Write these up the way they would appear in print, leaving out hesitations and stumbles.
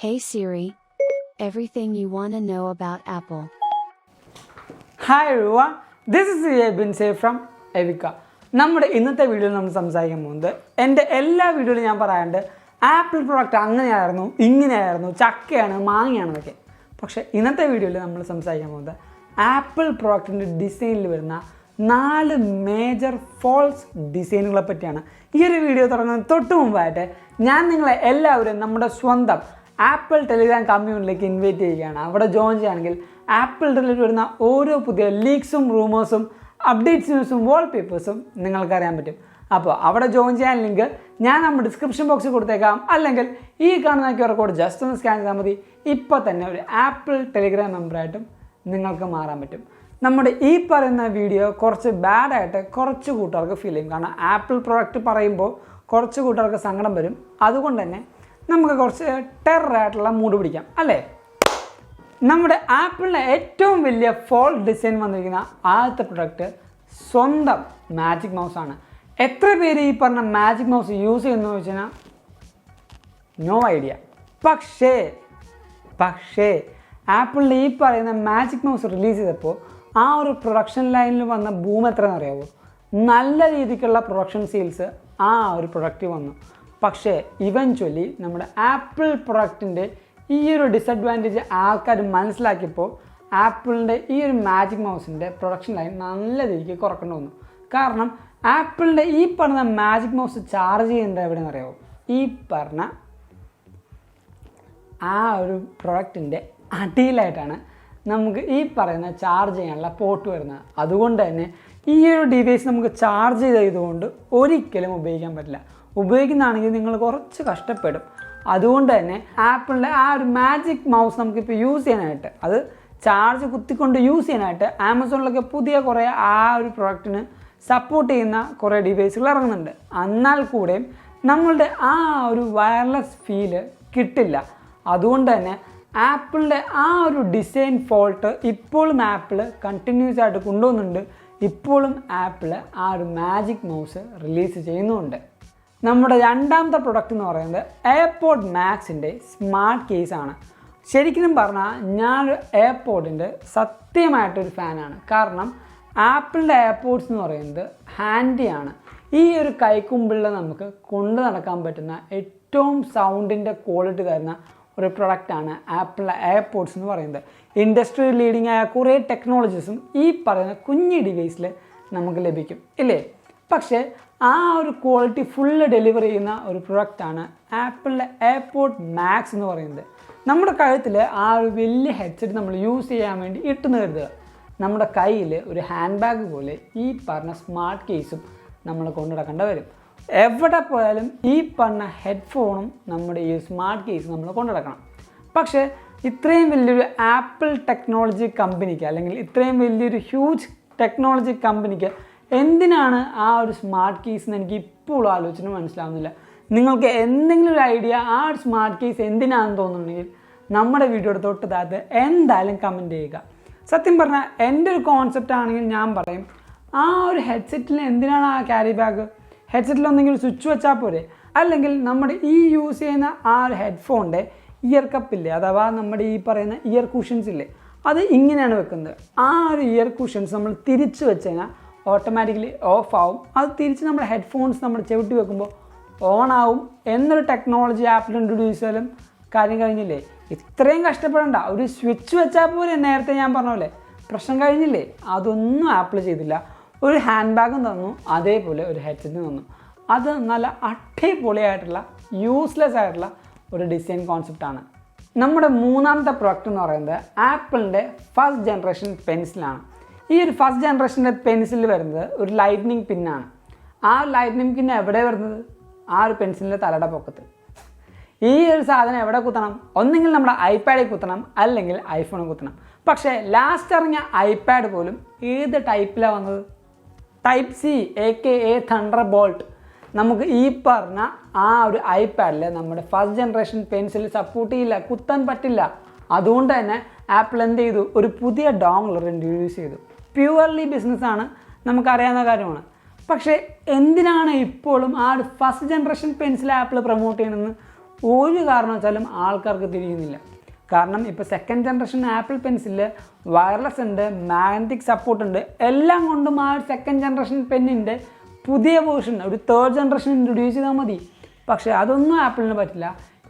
Hey Siri, everything you want to know about Apple. Hi everyone, this is Abin from Evika. നമ്മുടെ ഇന്നത്തെ വീഡിയോയിൽ നമ്മൾ സംസാരിക്കാൻ പോകുന്നത് എൻ്റെ എല്ലാ വീഡിയോയിലും ഞാൻ പറയാറുണ്ട് ആപ്പിൾ പ്രോഡക്റ്റ് അങ്ങനെയായിരുന്നു ഇങ്ങനെയായിരുന്നു ചക്കയാണ് മാങ്ങയാണെന്നൊക്കെ. പക്ഷേ ഇന്നത്തെ വീഡിയോയിൽ നമ്മൾ സംസാരിക്കാൻ പോകുന്നത് ആപ്പിൾ പ്രോഡക്റ്റിൻ്റെ ഡിസൈനിൽ വരുന്ന 4 മേജർ ഫോൾസ് ഡിസൈനുകളെ പറ്റിയാണ്. ഈ ഒരു വീഡിയോ തുടങ്ങുന്നതിന് തൊട്ട് മുമ്പായിട്ട് ഞാൻ നിങ്ങളെ എല്ലാവരും നമ്മുടെ സ്വന്തം ആപ്പിൾ ടെലിഗ്രാം കമ്മ്യൂണിറ്റിയിലേക്ക് ഇൻവൈറ്റ് ചെയ്യുകയാണ്. അവിടെ ജോയിൻ ചെയ്യുകയാണെങ്കിൽ ആപ്പിൾ റിലേറ്റഡ് വരുന്ന ഓരോ പുതിയ ലീക്സും റൂമേഴ്സും അപ്ഡേറ്റ്സ് ന്യൂസും വാൾപേപ്പേഴ്സും നിങ്ങൾക്കറിയാൻ പറ്റും. അപ്പോൾ അവിടെ ജോയിൻ ചെയ്യാൻ ലിങ്ക് ഞാൻ നമ്മുടെ ഡിസ്ക്രിപ്ഷൻ ബോക്സിൽ കൊടുത്തേക്കാം, അല്ലെങ്കിൽ ഈ കാണുന്ന QR കോഡ് ജസ്റ്റ് ഒന്ന് സ്കാൻ ചെയ്താൽ മതി. ഇപ്പോൾ തന്നെ ഒരു ആപ്പിൾ ടെലിഗ്രാം മെമ്പറായിട്ടും നിങ്ങൾക്ക് മാറാൻ പറ്റും. നമ്മുടെ ഈ പറയുന്ന വീഡിയോ കുറച്ച് ബാഡായിട്ട് കുറച്ച് കൂട്ടുകാർക്ക് ഫീൽ ചെയ്യും. കാരണം ആപ്പിൾ പ്രോഡക്റ്റ് പറയുമ്പോൾ കുറച്ച് കൂട്ടുകാർക്ക് സങ്കടം വരും. അതുകൊണ്ട് തന്നെ നമുക്ക് കുറച്ച് ടെററായിട്ടുള്ള മൂഡ് പിടിക്കാം അല്ലേ. നമ്മുടെ ആപ്പിളിൻ്റെ ഏറ്റവും വലിയ ഫോൾട്ട് ഡിസൈൻ വന്നിരിക്കുന്ന ആദ്യത്തെ പ്രൊഡക്റ്റ് സ്വന്തം മാജിക് മൗസാണ്. എത്ര പേര് ഈ പറഞ്ഞ മാജിക് മൗസ് യൂസ് ചെയ്യുന്നു വെച്ച് കഴിഞ്ഞാൽ നോ ഐഡിയ. പക്ഷേ ആപ്പിളിൻ്റെ ഈ പറയുന്ന മാജിക് മൗസ് റിലീസ് ചെയ്തപ്പോൾ ആ ഒരു പ്രൊഡക്ഷൻ ലൈനിൽ വന്ന ബൂം എത്രയെന്ന് അറിയാമോ? നല്ല രീതിക്കുള്ള പ്രൊഡക്ഷൻ സെയിൽസ് ആ ഒരു പ്രൊഡക്റ്റ് വന്നു. പക്ഷേ ഇവൻച്വലി നമ്മുടെ ആപ്പിൾ പ്രൊഡക്റ്റിൻ്റെ ഈ ഒരു ഡിസഡ്വാൻറ്റേജ് ആൾക്കാർ മനസ്സിലാക്കിയപ്പോൾ ആപ്പിളിൻ്റെ ഈ ഒരു മാജിക് മൗസിൻ്റെ പ്രൊഡക്ഷൻ ലൈൻ നല്ല രീതിക്ക് കുറക്കേണ്ടി വന്നു. കാരണം ആപ്പിളിൻ്റെ ഈ പറഞ്ഞ മാജിക് മൗസ് ചാർജ് ചെയ്യുന്നത് എവിടെയെന്ന് അറിയാമോ? ഈ പറഞ്ഞ ആ ഒരു പ്രൊഡക്റ്റിൻ്റെ അടിയിലായിട്ടാണ് നമുക്ക് ഈ പറയുന്ന ചാർജ് ചെയ്യാനുള്ള പോർട്ട് വരുന്നത്. അതുകൊണ്ട് തന്നെ ഈ ഒരു ഡിവൈസ് നമുക്ക് ചാർജ് ചെയ്തുകൊണ്ട് ഒരിക്കലും ഉപയോഗിക്കാൻ പറ്റില്ല. ഉപയോഗിക്കുന്നതാണെങ്കിൽ നിങ്ങൾ കുറച്ച് കഷ്ടപ്പെടും. അതുകൊണ്ട് തന്നെ ആപ്പിളിൻ്റെ ആ ഒരു മാജിക് മൗസ് നമുക്കിപ്പോൾ യൂസ് ചെയ്യാനായിട്ട്, അത് ചാർജ് കുത്തിക്കൊണ്ട് യൂസ് ചെയ്യാനായിട്ട് ആമസോണിലൊക്കെ പുതിയ കുറേ ആ ഒരു പ്രൊഡക്റ്റിന് സപ്പോർട്ട് ചെയ്യുന്ന കുറേ ഡിവൈസുകൾ ഇറങ്ങുന്നുണ്ട്. എന്നാൽ കൂടെയും നമ്മളുടെ ആ ഒരു വയർലെസ് ഫീല് കിട്ടില്ല. അതുകൊണ്ട് തന്നെ ആപ്പിളിൻ്റെ ആ ഒരു ഡിസൈൻ ഫോൾട്ട് ഇപ്പോഴും ആപ്പിൾ കണ്ടിന്യൂസ് ആയിട്ട് കൊണ്ടുപോകുന്നുണ്ട്. ഇപ്പോഴും ആപ്പിൾ ആ ഒരു മാജിക് മൗസ് റിലീസ് ചെയ്യുന്നുമുണ്ട്. നമ്മുടെ രണ്ടാമത്തെ പ്രൊഡക്റ്റ് എന്ന് പറയുന്നത് എയർപോഡ് മാക്സിൻ്റെ സ്മാർട്ട് കേസാണ്. ശരിക്കും പറഞ്ഞാൽ ഞാനൊരു എയർപോഡിൻ്റെ സത്യമായിട്ടൊരു ഫാനാണ്. കാരണം ആപ്പിളിൻ്റെ എയർപോഡ്സ് എന്ന് പറയുന്നത് ഹാൻഡിയാണ്. ഈ ഒരു കൈക്കുമ്പിളിൽ നമുക്ക് കൊണ്ടു നടക്കാൻ പറ്റുന്ന ഏറ്റവും സൗണ്ടിൻ്റെ ക്വാളിറ്റി തരുന്ന ഒരു പ്രൊഡക്റ്റാണ് ആപ്പിളിൻ്റെ എയർപോഡ്സ് എന്ന് പറയുന്നത്. ഇൻഡസ്ട്രി ലീഡിങ് ആയ കുറേ ടെക്നോളജീസും ഈ പറയുന്ന കുഞ്ഞ് ഡിവൈസിൽ നമുക്ക് ലഭിക്കും ഇല്ലേ. പക്ഷേ ആ ഒരു ക്വാളിറ്റി ഫുള്ള് ഡെലിവർ ചെയ്യുന്ന ഒരു പ്രൊഡക്റ്റാണ് ആപ്പിളിൻ്റെ എയർപോഡ് മാക്സ് എന്ന് പറയുന്നത്. നമ്മുടെ കഴുത്തിൽ ആ ഒരു വലിയ ഹെഡ്സെറ്റ് നമ്മൾ യൂസ് ചെയ്യാൻ വേണ്ടി ഇട്ടെന്ന് കരുതുക. നമ്മുടെ കയ്യിൽ ഒരു ഹാൻഡ് ബാഗ് പോലെ ഈ പറഞ്ഞ സ്മാർട്ട് കേസും നമ്മൾ കൊണ്ടു നടക്കേണ്ട വരും. എവിടെ പോയാലും ഈ പറഞ്ഞ ഹെഡ്ഫോണും നമ്മുടെ ഈ സ്മാർട്ട് കേസ് നമ്മൾ കൊണ്ടു നടക്കണം. പക്ഷേ ഇത്രയും വലിയൊരു ആപ്പിൾ ടെക്നോളജി കമ്പനിക്ക്, അല്ലെങ്കിൽ ഇത്രയും വലിയൊരു ഹ്യൂജ് ടെക്നോളജി കമ്പനിക്ക് എന്തിനാണ് ആ ഒരു സ്മാർട്ട് കേസ് എന്ന് എനിക്ക് ഇപ്പോഴും ആലോചിച്ചിട്ട് മനസ്സിലാവുന്നില്ല. നിങ്ങൾക്ക് എന്തെങ്കിലും ഒരു ഐഡിയ ആ ഒരു സ്മാർട്ട് കേസ് എന്തിനാണെന്ന് തോന്നുന്നുണ്ടെങ്കിൽ നമ്മുടെ വീഡിയോയുടെ തൊട്ട് താഴത്ത് എന്തായാലും കമൻറ്റ് ചെയ്യുക. സത്യം പറഞ്ഞാൽ എൻ്റെ ഒരു കോൺസെപ്റ്റ് ആണെങ്കിൽ ഞാൻ പറയും, ആ ഒരു ഹെഡ്സെറ്റിൽ എന്തിനാണ് ആ ക്യാരി ബാഗ്? ഹെഡ്സെറ്റിലൊന്നെങ്കിൽ സ്വിച്ച് വെച്ചാൽ പോരെ. അല്ലെങ്കിൽ നമ്മുടെ ഈ യൂസ് ചെയ്യുന്ന ആ ഒരു ഹെഡ്ഫോണിൻ്റെ ഇയർ കപ്പില്ലേ, അഥവാ നമ്മുടെ ഈ പറയുന്ന ഇയർ കുഷൻസ് ഇല്ലേ, അത് ഇങ്ങനെയാണ് വെക്കുന്നത്. ആ ഒരു ഇയർ കുഷൻസ് നമ്മൾ തിരിച്ച് വെച്ച് കഴിഞ്ഞാൽ ഓട്ടോമാറ്റിക്കലി ഓഫ് ആവും. അത് തിരിച്ച് നമ്മുടെ ഹെഡ്ഫോൺസ് നമ്മൾ ചവിട്ടി വെക്കുമ്പോൾ ഓൺ ആവും എന്നൊരു ടെക്നോളജി ആപ്പിൽ ഇൻട്രൊഡ്യൂസ് ചെയ്താലും കാര്യം കഴിഞ്ഞില്ലേ. ഇത്രയും കഷ്ടപ്പെടേണ്ട, ഒരു സ്വിച്ച് വെച്ചാൽ പോലെ നേരത്തെ ഞാൻ പറഞ്ഞ പോലെ പ്രശ്നം കഴിഞ്ഞില്ലേ. അതൊന്നും ആപ്പിൾ ചെയ്തില്ല. ഒരു ഹാൻഡ് ബാഗും തന്നു, അതേപോലെ ഒരു ഹെഡ്സെറ്റും തന്നു. അത് നല്ല അടിപൊളിയായിട്ടുള്ള യൂസ്ലെസ് ആയിട്ടുള്ള ഒരു ഡിസൈൻ കോൺസെപ്റ്റാണ്. നമ്മുടെ മൂന്നാമത്തെ പ്രൊഡക്റ്റ് എന്ന് പറയുന്നത് ആപ്പിളിൻ്റെ ഫസ്റ്റ് ജനറേഷൻ പെൻസിലാണ്. ഈ ഒരു ഫസ്റ്റ് ജനറേഷൻ്റെ പെൻസിൽ വരുന്നത് ഒരു ലൈറ്റ്നിങ് പിന്നാണ്. ആ ലൈറ്റ്നിങ് പിന്ന് എവിടെ വരുന്നത്? ആ ഒരു പെൻസിലിൻ്റെ തലയുടെ പൊക്കത്ത്. ഈ ഒരു സാധനം എവിടെ കുത്തണം? ഒന്നെങ്കിൽ നമ്മുടെ ഐപാഡിൽ കുത്തണം, അല്ലെങ്കിൽ ഐഫോണിൽ കുത്തണം. പക്ഷേ ലാസ്റ്റ് ഇറങ്ങിയ ഐപാഡ് പോലും ഏത് ടൈപ്പിലാണ് വന്നത്? Type C, AKA thunderbolt. നമുക്ക് ഈ പറഞ്ഞ ആ ഒരു ഐപാഡിൽ നമ്മുടെ ഫസ്റ്റ് ജനറേഷൻ പെൻസിൽ സപ്പോർട്ട് ചെയ്യില്ല, കുത്താൻ പറ്റില്ല. അതുകൊണ്ട് തന്നെ ആപ്പിൾ എന്ത് ചെയ്തു? ഒരു പുതിയ ഡോംഗ്ലർ ഇൻട്രൊഡ്യൂസ് ചെയ്തു. പ്യുവർലി ബിസിനസ്സാണ്, നമുക്കറിയാവുന്ന കാര്യമാണ്. പക്ഷേ എന്തിനാണ് ഇപ്പോഴും ആ ഒരു first generation pencil apple promote ചെയ്യണമെന്ന് ഒരു കാരണവശാലും ആൾക്കാർക്ക് തിരിയുന്നില്ല. കാരണം ഇപ്പോൾ second generation apple pencil wireless ഉണ്ട്, മാഗ്നറ്റിക് സപ്പോർട്ട് ഉണ്ട്, എല്ലാം കൊണ്ടും ആ ഒരു സെക്കൻഡ് ജനറേഷൻ പെന്നിൻ്റെ പുതിയ വേർഷൻ ഒരു തേർഡ് ജനറേഷൻ ഇൻട്രൊഡ്യൂസ് ചെയ്താൽ മതി. പക്ഷേ അതൊന്നും ആപ്പിളിന് പറ്റില്ല.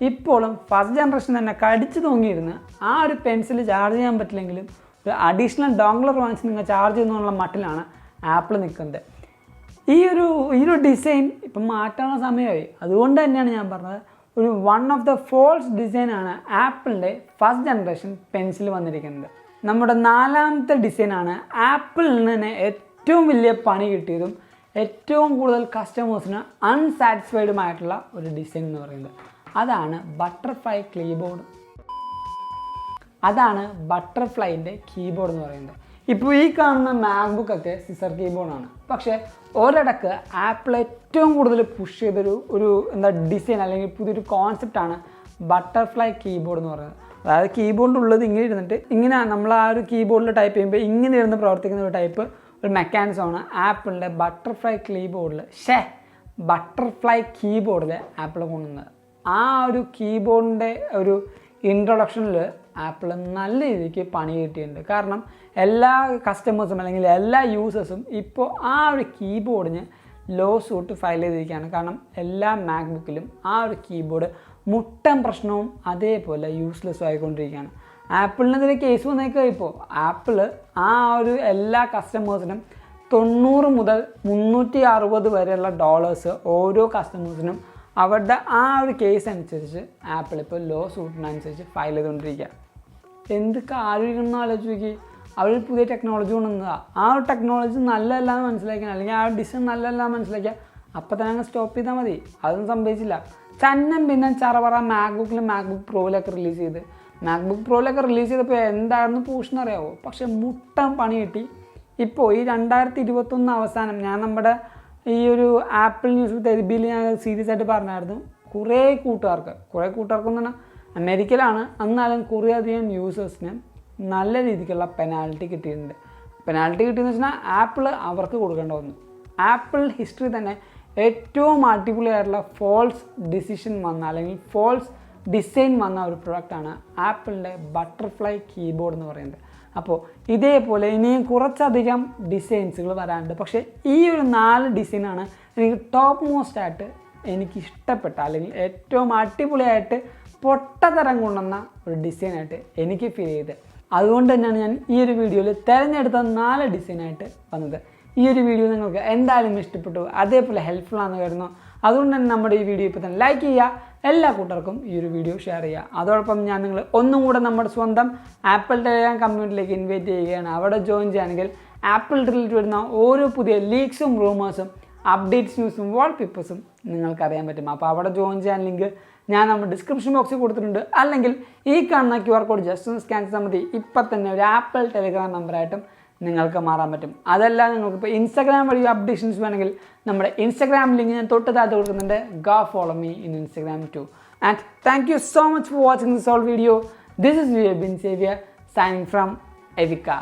ഇപ്പോഴും ഫസ്റ്റ് ജനറേഷൻ തന്നെ കടിച്ചു തൂങ്ങിയിരുന്ന് ആ ഒരു പെൻസിൽ ചാർജ് ചെയ്യാൻ പറ്റില്ലെങ്കിലും ഒരു അഡീഷണൽ ഡോംഗ്ലർ വാങ്ങിച്ച് നിങ്ങൾ ചാർജ് ചെയ്യുന്നുള്ള മട്ടിലാണ് ആപ്പിൾ നിൽക്കുന്നത്. ഈ ഒരു ഡിസൈൻ ഇപ്പം മാറ്റാനുള്ള സമയമായി. അതുകൊണ്ട് തന്നെയാണ് ഞാൻ പറഞ്ഞത്, ഒരു വൺ ഓഫ് ദ ഫോൾസ് ഡിസൈനാണ് ആപ്പിളിൻ്റെ ഫസ്റ്റ് ജനറേഷൻ പെൻസിൽ വന്നിരിക്കുന്നത്. നമ്മുടെ 4ാമത്തെ ഡിസൈനാണ് ആപ്പിളിന് തന്നെ ഏറ്റവും വലിയ പണി കിട്ടിയതും ഏറ്റവും കൂടുതൽ കസ്റ്റമേഴ്സിന് അൺസാറ്റിസ്ഫൈഡുമായിട്ടുള്ള ഒരു ഡിസൈൻ എന്ന് പറയുന്നത്. അതാണ് ബട്ടർഫ്ലൈ കീബോർഡ്. അതാണ് ബട്ടർഫ്ലൈൻ്റെ കീബോർഡ് എന്ന് പറയുന്നത്. ഇപ്പോൾ ഈ കാണുന്ന മാക്ബുക്ക് ഒക്കെ സിസർ കീബോർഡാണ്. പക്ഷേ ഒരിടക്ക് ആപ്പിൾ ഏറ്റവും കൂടുതൽ പുഷ് ചെയ്തൊരു ഡിസൈൻ അല്ലെങ്കിൽ പുതിയൊരു കോൺസെപ്റ്റാണ് ബട്ടർഫ്ലൈ കീബോർഡ് എന്ന് പറയുന്നത്. അതായത് കീബോർഡിൻ്റെ ഉള്ളത് ഇങ്ങനെ ഇരുന്നിട്ട് ഇങ്ങനെ നമ്മൾ ആ ഒരു കീബോർഡിൽ ടൈപ്പ് ചെയ്യുമ്പോൾ ഇങ്ങനെ ഇരുന്ന് പ്രവർത്തിക്കുന്ന ഒരു ടൈപ്പ് ഒരു മെക്കാനിസമാണ് ആപ്പിളിൻ്റെ ബട്ടർഫ്ലൈ ബട്ടർഫ്ലൈ കീബോർഡിൽ ആപ്പിൾ കൊണ്ടുവന്നത്. ആ ഒരു കീബോർഡിൻ്റെ ഒരു ഇൻട്രൊഡക്ഷനിൽ ആപ്പിൾ നല്ല രീതിക്ക് പണി കിട്ടിയിട്ടുണ്ട്. കാരണം എല്ലാ കസ്റ്റമേഴ്സും അല്ലെങ്കിൽ എല്ലാ യൂസേഴ്സും ഇപ്പോൾ ആ ഒരു കീബോർഡിന് ലോ സൂട്ട് ഫയൽ ചെയ്തിരിക്കുകയാണ്. കാരണം എല്ലാ മാക്ബുക്കിലും ആ ഒരു കീബോർഡ് മുട്ടൻ പ്രശ്നവും അതേപോലെ യൂസ്ലെസ്സും ആയിക്കൊണ്ടിരിക്കുകയാണ്. ആപ്പിളിനെതിരെ കേസ് വന്നേക്കുക. ഇപ്പോൾ ആപ്പിൾ ആ ഒരു എല്ലാ കസ്റ്റമേഴ്സിനും 90 മുതൽ 360 വരെയുള്ള ഡോളേഴ്സ് ഓരോ കസ്റ്റമേഴ്സിനും അവരുടെ ആ ഒരു കേസ് അനുസരിച്ച് ആപ്പിൾ ഇപ്പോൾ ലോ സൂട്ടിനനുസരിച്ച് ഫയൽ ചെയ്തുകൊണ്ടിരിക്കുക. എന്ത് കാര്യമെന്ന് ആലോചിച്ച് നോക്കി. അവർ പുതിയ ടെക്നോളജി കൊണ്ടുവന്നതാണ്. ആ ഒരു ടെക്നോളജി നല്ലതല്ല എന്ന് മനസ്സിലാക്കിയാൽ അല്ലെങ്കിൽ ആ ഒരു ഡിസൈൻ നല്ലതല്ല എന്ന് മനസ്സിലാക്കിയാൽ അപ്പം തന്നെ അങ്ങ് സ്റ്റോപ്പ് ചെയ്താൽ മതി. അതൊന്നും സംഭവിച്ചില്ല. പിന്നെ ചറപറ മാക്ബുക്ക് പ്രോയിലൊക്കെ റിലീസ് ചെയ്ത് മാക്ബുക്ക് പ്രോയിലൊക്കെ റിലീസ് ചെയ്തപ്പോൾ എന്തായിരുന്നു പൂഷെന്ന് അറിയാമോ? പക്ഷേ മുട്ടൻ പണി കിട്ടി. ഇപ്പോൾ ഈ 2021 അവസാനം ഞാൻ നമ്മുടെ ഈ ഒരു ആപ്പിൾ ന്യൂസ് വിത്ത് എബിയിൽ ഞാൻ സീരിയസ് ആയിട്ട് പറഞ്ഞായിരുന്നു, കുറേ കൂട്ടുകാർക്കെന്ന് പറഞ്ഞാൽ അമേരിക്കയിലാണ്, എന്നാലും കുറേയധികം യൂസേഴ്സിന് നല്ല രീതിക്കുള്ള പെനാൽറ്റി കിട്ടിയിട്ടുണ്ട്. പെനാൽറ്റി കിട്ടിയെന്ന് വെച്ചാൽ ആപ്പിൾ അവർക്ക് കൊടുക്കേണ്ട വന്നു. ആപ്പിൾ ഹിസ്റ്ററി തന്നെ ഏറ്റവും അടിപൊളിയായിട്ടുള്ള ഫോൾസ് ഡിസിഷൻ വന്ന അല്ലെങ്കിൽ ഫോൾസ് ഡിസൈൻ വന്ന ഒരു പ്രൊഡക്റ്റാണ് ആപ്പിളിൻ്റെ ബട്ടർഫ്ലൈ കീബോർഡ് എന്ന് പറയുന്നത്. അപ്പോൾ ഇതേപോലെ ഇനിയും കുറച്ചധികം ഡിസൈൻസുകൾ വരാനുണ്ട്. പക്ഷേ ഈ ഒരു 4 ഡിസൈനാണ് എനിക്ക് ടോപ്പ് മോസ്റ്റ് ആയിട്ട് എനിക്ക് ഇഷ്ടപ്പെട്ട അല്ലെങ്കിൽ ഏറ്റവും അടിപൊളിയായിട്ട് പൊട്ടത്തരം കൊണ്ടുവന്ന ഒരു ഡിസൈനായിട്ട് എനിക്ക് ഫീൽ ചെയ്തത്. അതുകൊണ്ട് തന്നെയാണ് ഞാൻ ഈ ഒരു വീഡിയോയിൽ തിരഞ്ഞെടുത്ത 4 ഡിസൈനായിട്ട് വന്നത്. ഈ ഒരു വീഡിയോ നിങ്ങൾക്ക് എന്തായാലും ഇഷ്ടപ്പെട്ടു, അതേപോലെ ഹെൽപ്ഫുൾ ആണെന്ന് കരുതുന്നു. അതുകൊണ്ട് തന്നെ നമ്മുടെ ഈ വീഡിയോ ഇപ്പോൾ തന്നെ ലൈക്ക് ചെയ്യുക, എല്ലാ കൂട്ടർക്കും ഈ ഒരു വീഡിയോ ഷെയർ ചെയ്യുക. അതോടൊപ്പം ഞാൻ നിങ്ങൾ ഒന്നും കൂടെ നമ്മുടെ സ്വന്തം ആപ്പിൾ ടെലിഗ്രാം കമ്മ്യൂണിറ്റിയിലേക്ക് ഇൻവൈറ്റ് ചെയ്യുകയാണ്. അവിടെ ജോയിൻ ചെയ്യുകയാണെങ്കിൽ ആപ്പിൾ റിലേറ്റഡ് വരുന്ന ഓരോ പുതിയ ലീക്സും റൂമേഴ്സും അപ്ഡേറ്റ്സ് ന്യൂസും വാൾപേപ്പേഴ്സും നിങ്ങൾക്കറിയാൻ പറ്റും. അപ്പോൾ അവിടെ ജോയിൻ ചെയ്യാൻ ലിങ്ക് ഞാൻ നമ്മുടെ ഡിസ്ക്രിപ്ഷൻ ബോക്സിൽ കൊടുത്തിട്ടുണ്ട്. അല്ലെങ്കിൽ ഈ കാണുന്ന QR കോഡ് ജസ്റ്റ് ഒന്ന് സ്കാൻ ചെയ്താൽ മതി. ഇപ്പം തന്നെ ഒരു ആപ്പിൾ ടെലിഗ്രാം നമ്പറായിട്ടും നിങ്ങൾക്ക് മാറാൻ പറ്റും. അതല്ല നിങ്ങൾക്കിപ്പോൾ ഇൻസ്റ്റാഗ്രാം വഴി അപ്ഡേഷൻസ് വേണമെങ്കിൽ നമ്മുടെ ഇൻസ്റ്റാഗ്രാം ലിങ്ക് ഞാൻ തൊട്ട് താഴത്ത് കൊടുക്കുന്നുണ്ട്. Go follow me in Instagram too. And thank you so much for watching this whole video. This is Abin Xavier signing from Evika.